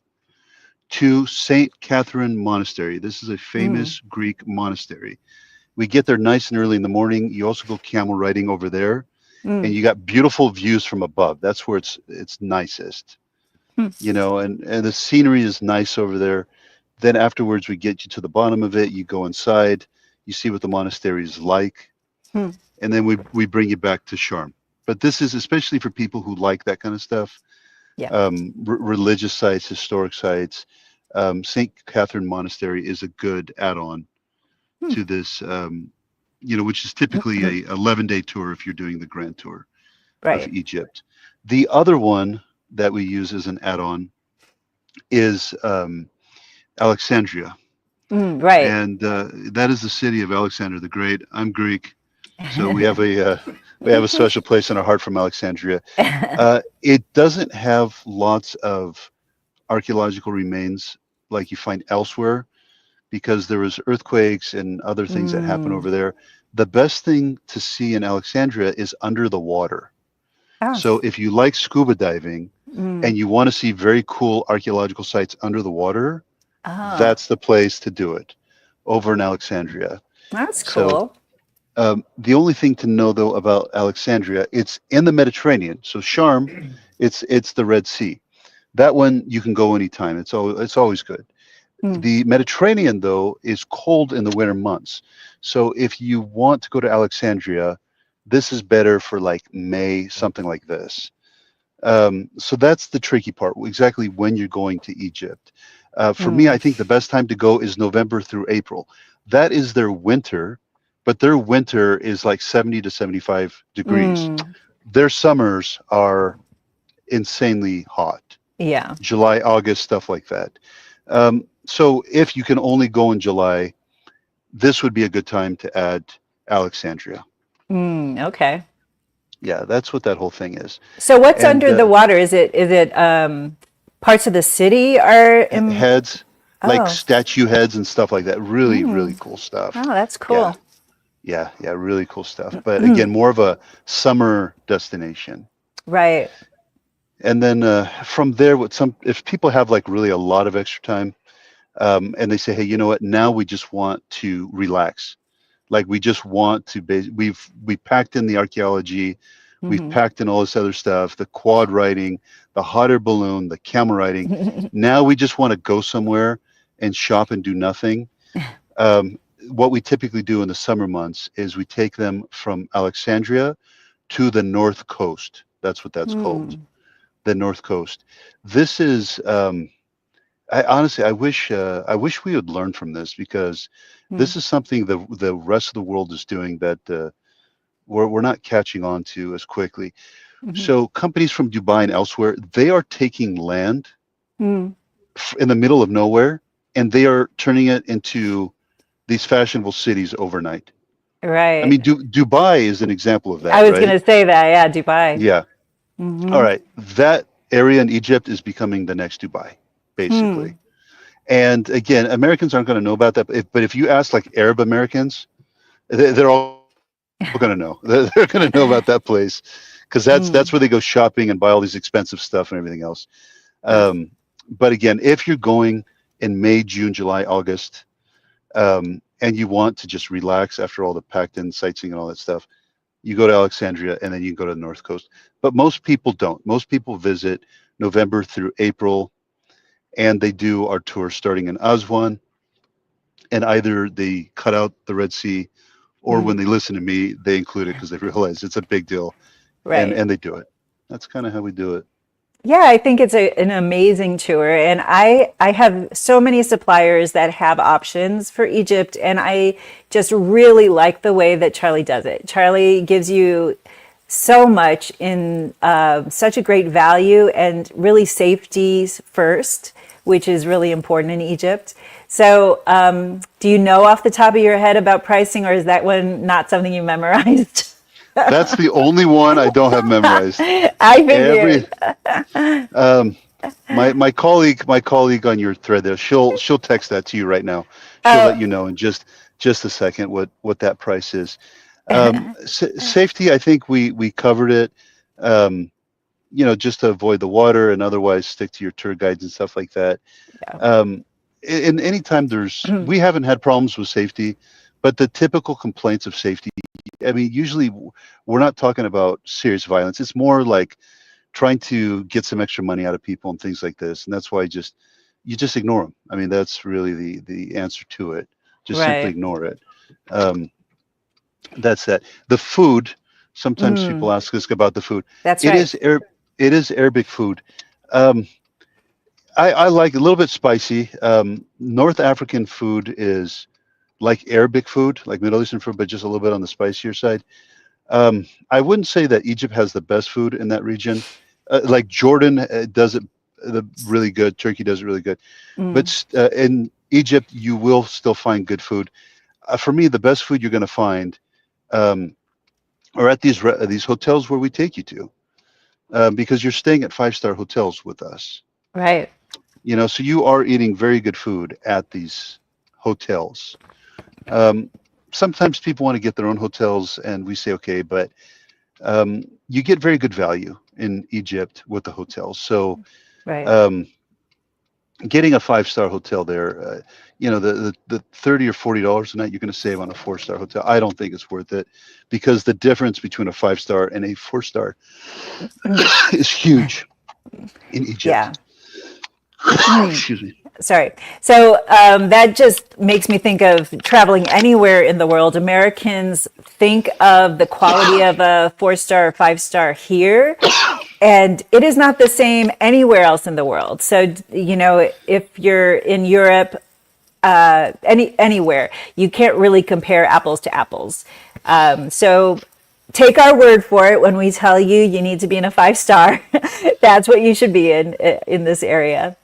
to Saint Catherine Monastery. This is a Mm, famous Greek monastery. We get there nice and early in the morning. You also go camel riding over there, and mm, you got beautiful views from above. That's where it's nicest, mm, and the scenery is nice over there. Then afterwards, we get you to the bottom of it. You go inside, you see what the monastery is like, mm. and then we bring you back to Sharm. But this is especially for people who like that kind of stuff, Yeah. religious sites, historic sites. St. Catherine Monastery is a good add-on Hmm. to this, which is typically a 11-day tour if you're doing the grand tour of Right. Egypt. The other one that we use as an add-on is Alexandria, Right. and that is the city of Alexander the Great. I'm Greek, so we have a special place in our heart from Alexandria. It doesn't have lots of archaeological remains like you find elsewhere, because there was earthquakes and other things that happen Mm. over there. The best thing to see in Alexandria is under the water. Oh. So if you like scuba diving Mm. and you want to see very cool archaeological sites under the water, Oh, that's the place to do it over in Alexandria. that's So cool. the only thing to know though about Alexandria, it's in the Mediterranean. So Sharm, it's the Red Sea. That one you can go anytime. It's always good. Mm. The Mediterranean though is cold in the winter months. So if you want to go to Alexandria, this is better for like May, something like this. So that's the tricky part, exactly when you're going to Egypt. For me, I Mm. think the best time to go is November through April. That is their winter, but their winter is like 70 to 75 degrees. Mm. Their summers are insanely hot. Yeah. July, August, stuff like that. So if you can only go in July, this would be a good time to add Alexandria. Mm. Okay. Yeah, that's what that whole thing is. So what's And under the water? Is it parts of the city are in? heads, like Oh. statue heads and stuff like that. Really, really Mm. cool stuff. Oh, that's Yeah, cool. yeah, really cool stuff. But again, more of a summer destination. Right. And then from there, what some if people have like really a lot of extra time, and they say, hey, you know what? Now we just want to relax. Like we just want to. We packed in the archaeology, we've Hmm. packed in all this other stuff, the quad riding, the hot air balloon, the camel riding. Now we just want to go somewhere and shop and do nothing. Um, what we typically do in the summer months is we take them from Alexandria to the North Coast. That's what that's called, Hmm. the North Coast. This is I honestly, I wish we would learn from this because Hmm. this is something the rest of the world is doing that we're not catching on to as quickly. Hmm. So companies from Dubai and elsewhere, they are taking land Hmm. in the middle of nowhere and they are turning it into these fashionable cities overnight. I Right. mean, Dubai is an example of I that, was right? gonna say that. Yeah, Dubai. Yeah. All Hmm. right. That area in Egypt is becoming the next Dubai, basically. Hmm. And again, Americans aren't going to know about that. But if you ask like Arab Americans, they're all going to know. They're going to know about that place because that's where they go Hmm. shopping and buy all these expensive stuff and everything else. That's. But again, if you're going in May, June, July, August, and you want to just relax after all the packed-in sightseeing and all that stuff, you go to Alexandria and then you can go to the North Coast. But most people don't. Most people visit November through April, and they do our tour starting in Aswan, and either they cut out the Red Sea, or Hmm. when they listen to me, they include it because they realize it's a big deal, and Right. and they do it. That's kind of how we do it. Yeah, I think it's an amazing tour, and I have so many suppliers that have options for Egypt, and I just really like the way that Charlie does it. Charlie gives you so much in such a great value and really safety first, which is really important in Egypt. So, do you know off the top of your head about pricing, or is that one not something you memorized? That's the only one I don't have memorized. I Every figured. um, my colleague on your thread there, she'll text that to you right now. She'll let Oh, you know in just a second what that price is. Safety, I think we covered it. Um, just to avoid the water and otherwise stick to your tour guides and stuff like that. yeah. Um, and anytime we haven't had problems with safety, but the typical complaints of safety, I mean, usually we're not talking about serious violence. It's more like trying to get some extra money out of people and things like this. And that's why you just ignore them. I mean, that's really the answer to it. Just simply Right. ignore it. Um, that's that. The food. Sometimes Mm, people ask us about the food. that's It right. is Arab. It is Arabic food. Um, I like a little bit spicy. North African food is like Arabic food, like Middle Eastern food, but just a little bit on the spicier side. I wouldn't say that Egypt has the best food in that region. Like Jordan does it really good. Turkey does it really good. But Mm, in Egypt, you will still find good food. For me, the best food you're going to find um, are at these hotels where we take you to, because you're staying at five-star hotels with us. right. So you are eating very good food at these hotels. Um, Sometimes people want to get their own hotels, and we say okay, but you get very good value in Egypt with the hotels. So Right. um, getting a 5-star hotel there, the $30 or $40 a night you're going to save on a 4-star hotel, I don't think it's worth it, because the difference between a 5-star and a 4-star Mm. is huge in Yeah. Egypt. Mm. Excuse me. Sorry. So that just makes me think of traveling anywhere in the world. Americans think of the quality of a 4-star or 5-star here, and it is not the same anywhere else in the world. So, if you're in Europe, anywhere, you can't really compare apples to apples. So take our word for it when we tell you you need to be in a 5-star. That's what you should be in this area.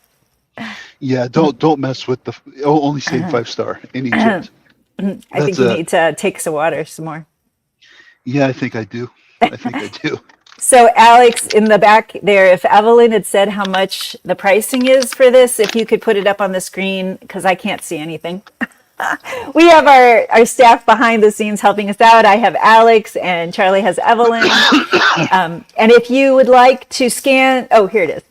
Yeah, don't mess with the only say 5-star in Egypt. I think That's you a need to take some water some more. Yeah, I think I do. I think I do. So Alex, in the back there, if Evelyn had said how much the pricing is for this, if you could put it up on the screen, because I can't see anything. We have our staff behind the scenes helping us out. I have Alex and Charlie has Evelyn. And if you would like to scan, oh, here it is.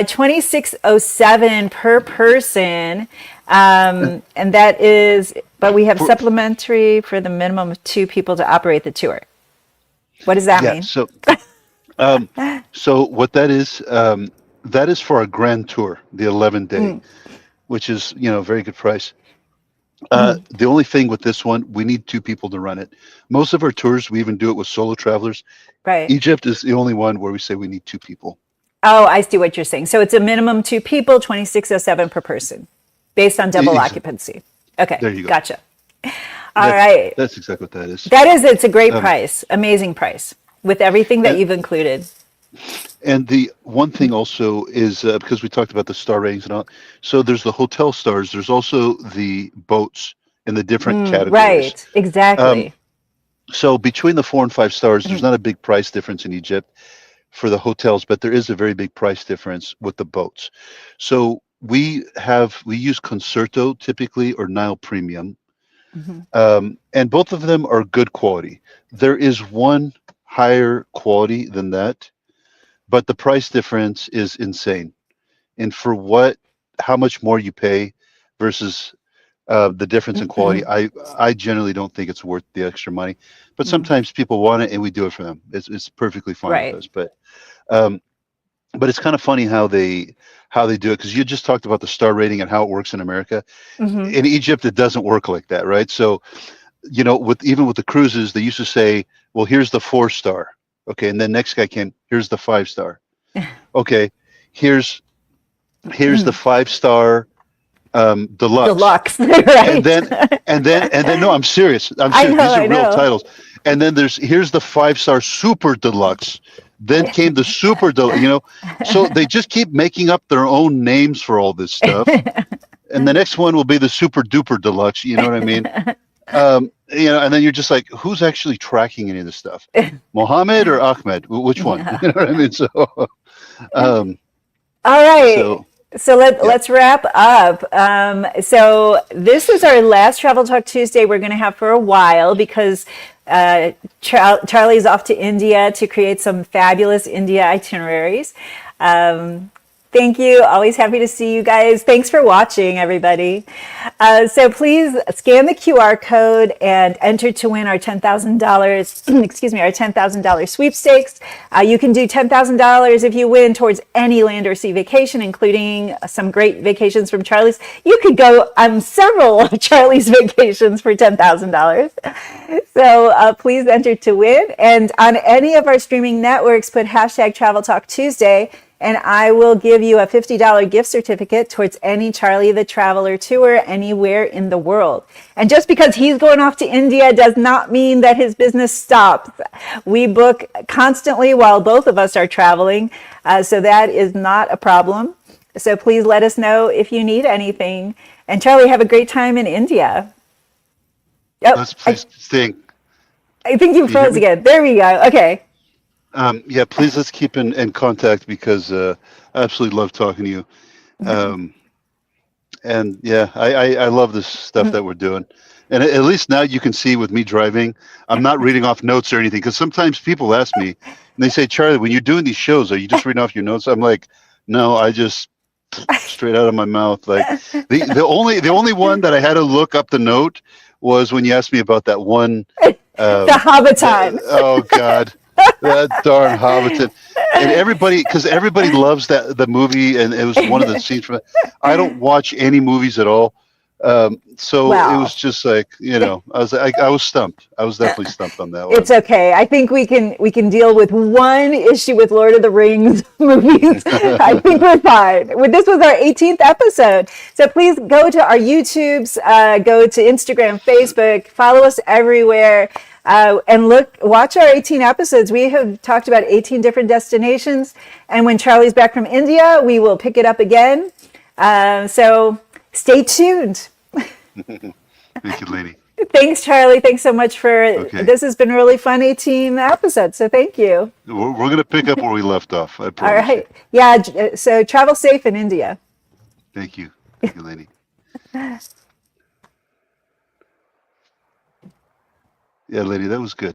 2607 per person. And that is, but we have For, supplementary for the minimum of 2 people to operate the tour. What does that yeah, mean? um, so what that is for a grand tour, the 11-day, Mm, which is, a very good price. mm, The only thing with this one, we need 2 people to run it. Most of our tours, we even do it with solo travelers. right. Egypt is the only one where we say we need 2 people. Oh, I see what you're saying. So it's a minimum 2 people, 2607 per person, based on double Exactly. occupancy. Okay, There you go. gotcha. All That's right. that's exactly what that is. It's a great Um, price, amazing price with everything that and you've included. and the one thing also is, because we talked about the star ratings and all. So there's the hotel stars. There's also the boats in the different categories. Right, Um, exactly. so between the 4 and 5 stars, there's not a big price difference in Egypt for the hotels, but there is a very big price difference with the boats. So we use Concerto typically, or Nile Premium, Mhm. and both of them are good quality. There is one higher quality than that, but the price difference is insane. And for how much more you pay versus the difference in quality, I generally don't think it's worth the extra money. But sometimes people want it, and we do it for them. It's perfectly fine with Right. us. Um, but it's kind of funny how they do it, because you just talked about the star rating and how it works in America. Hmm. In Egypt, it doesn't work like that, right? So with the cruises, they used to say, well, here's the 4-star, okay, and then next guy came, here's the 5-star, okay, here's the 5-star deluxe, Deluxe, and right? then no, I'm serious, these I are real know. titles. And then here's the 5-star super deluxe, then came the super deluxe, so they just keep making up their own names for all this stuff, and the next one will be the super duper deluxe, you know what I mean? And then you're just like, who's actually tracking any of this stuff? Mohammed or Ahmed? Which one? You know what I mean? So, um, All right. so So yeah, let's wrap up. So this is our last Travel Talk Tuesday we're going to have for a while, because Charlie's off to India to create some fabulous India itineraries. Um, Thank you. Always happy to see you guys. Thanks for watching, everybody. So please scan the QR code and enter to win our $10,000, excuse me, our $10,000 sweepstakes. You can do $10,000 if you win towards any land or sea vacation, including some great vacations from Charlie's. You could go on several of Charlie's vacations for $10,000. So please enter to win. And on any of our streaming networks, put hashtag Travel Talk Tuesday, and I will give you a $50 gift certificate towards any Charlie the Traveler tour anywhere in the world. And just because he's going off to India does not mean that his business stops. We book constantly while both of us are traveling, so that is not a problem. So please let us know if you need anything. And Charlie, have a great time in India. Oh, let's please stay. I think you You hear froze me? again. There we go. Okay. Yeah, please, let's keep in contact, because I absolutely love talking to you. Um, And yeah, I love this stuff that we're doing. And at least now you can see with me driving, I'm not reading off notes or anything. Because sometimes people ask me, and they say, Charlie, when you're doing these shows, are you just reading off your notes? I'm like, no, I just straight out of my mouth. Like the only one that I had to look up the note was when you asked me about that one. The Hobbiton. Oh God, that darn Hobbiton. And everybody, because everybody loves the movie, and it was one of the scenes from it. I don't watch any movies at all, so it was Well, just like I was stumped. I was definitely stumped on that it's one. okay. I think we can deal with one issue with Lord of the Rings movies. I think we're fine. Well, this was our 18th episode. So please go to our YouTubes, go to Instagram, Facebook, follow us everywhere, and watch our 18 episodes. We have talked about 18 different destinations. And when Charlie's back from India, we will pick it up again. So stay tuned. Thank you, lady. Thanks, Charlie. Thanks so much for Okay, this. Has been a really fun 18 episodes. So thank you. we're gonna pick up where we left off. I All promise you. right. Yeah. So travel safe in India. Thank you, lady. Yeah, lady, that was good.